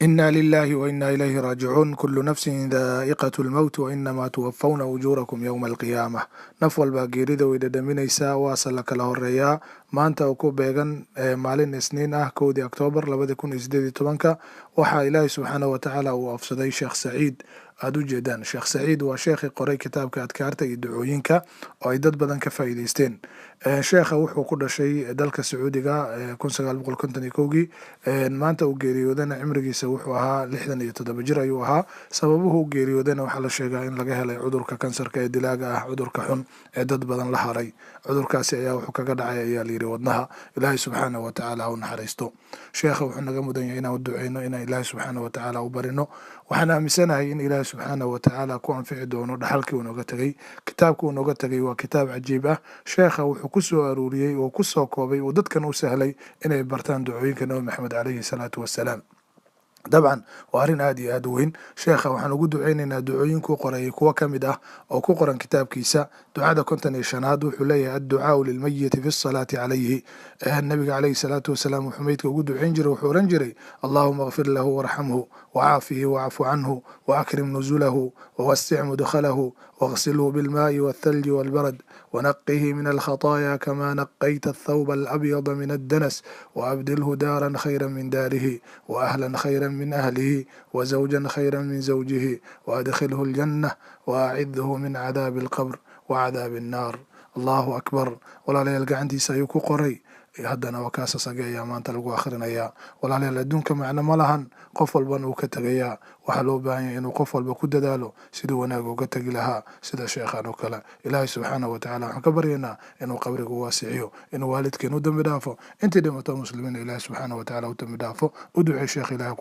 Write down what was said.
إنا لله وإنا إليه راجعون كل نفس ذائقة الموت وإنما توفون أجوركم يوم القيامة نف walba geerida way dhadhaminaysaa waase la kala horeeyaa maanta oo ku beegan maalin isniin ah 1 Oktoobar 2018 waxaa ilaahay subxaanahu wa tacaala uu afsaday Sheekh Saciid aad u jeedaan Sheekh Saciid waa sheekhi qoray kitaabka adkaarta iyo ducooyinka oo ay dad badan ka faa'iideysteen sheekha wuxuu ku dhashay dalka Sacuudiga 1951 maanta uu geeriyoodana cimrigiisa wuxuu ahaa 67 jir ayuu ahaa sababuhu uu geeriyoodana waxaa la sheegaa in laga helay cudurka kansarka ee dilaaga ah cudurka xun ee dad badan la haray cudurkaasi ayaa wuxuu kaga dhacay ayaa la yiri wadnaha ilaahay subxaanahu wa tacaala u naxariisto sheekha wuxuu naga mudan yahay inaan u duceyno inaan ilaahay subxaanahu wa tacaala u barino waxaan aaminsanahay in ilaahay subxaanahu wa tacaala ku anfici doono dhaxalkii uu nooga tagay kitaabkii uu nooga tagay waa kitaab cajiib ah sheekha wuxuu ku soo aruuriyey oo ku soo koobay oo dadkan u sahlay inay bartaan ducooyinka nabi maxamed calayhi salaatu wasalaam dabcan waa arrin aad iyo aad u weyn sheekha waxaan ugu duceynaynaa ducooyinkuu qoray kuwa ka mid ah oo ku qoran kitaabkiisa ducada 55aad wuxuu leeyahay adducaau lilmayiti fi salaati calayhi nabiga calayhi salaatu wasalaam wuxuu meydka ugu duceyn jiray wuxuu oran jiray allahuma kfir lahu warxamhu وعافه واعف عنه وأكرم نزله ووسع مدخله واغسله بالماء والثلج والبرد ونقه من الخطايا كما نقيت الثوب الأبيض من الدنس وأبدله دارا خيرا من داره وأهلا خيرا من أهله وزوجا خيرا من زوجه وأدخله الجنة وأعذه من عذاب القبر وعذاب النار الله أكبر ولا ليلقى عندي سيكو قري haddana waa kaasa sageeyaa maanta lagu akhrinayaa walaalayaal adduunka macno ma lahan qof walbana uu ka tegayaa waxaa loo baahan yahay inuu qof walba ku dadaalo siduu wanaag uga tegi lahaa sida sheekhan oo kale ilaahay subxaanahu wa tacaala waxaan ka baryaynaa inuu qabriga u waasiciyo inuu waalidkeen u dambi dhaafo intii dhimato muslimiina ilaahay subxaanahu wa tacaala u dambi dhaafo u ducey sheekh ilaahay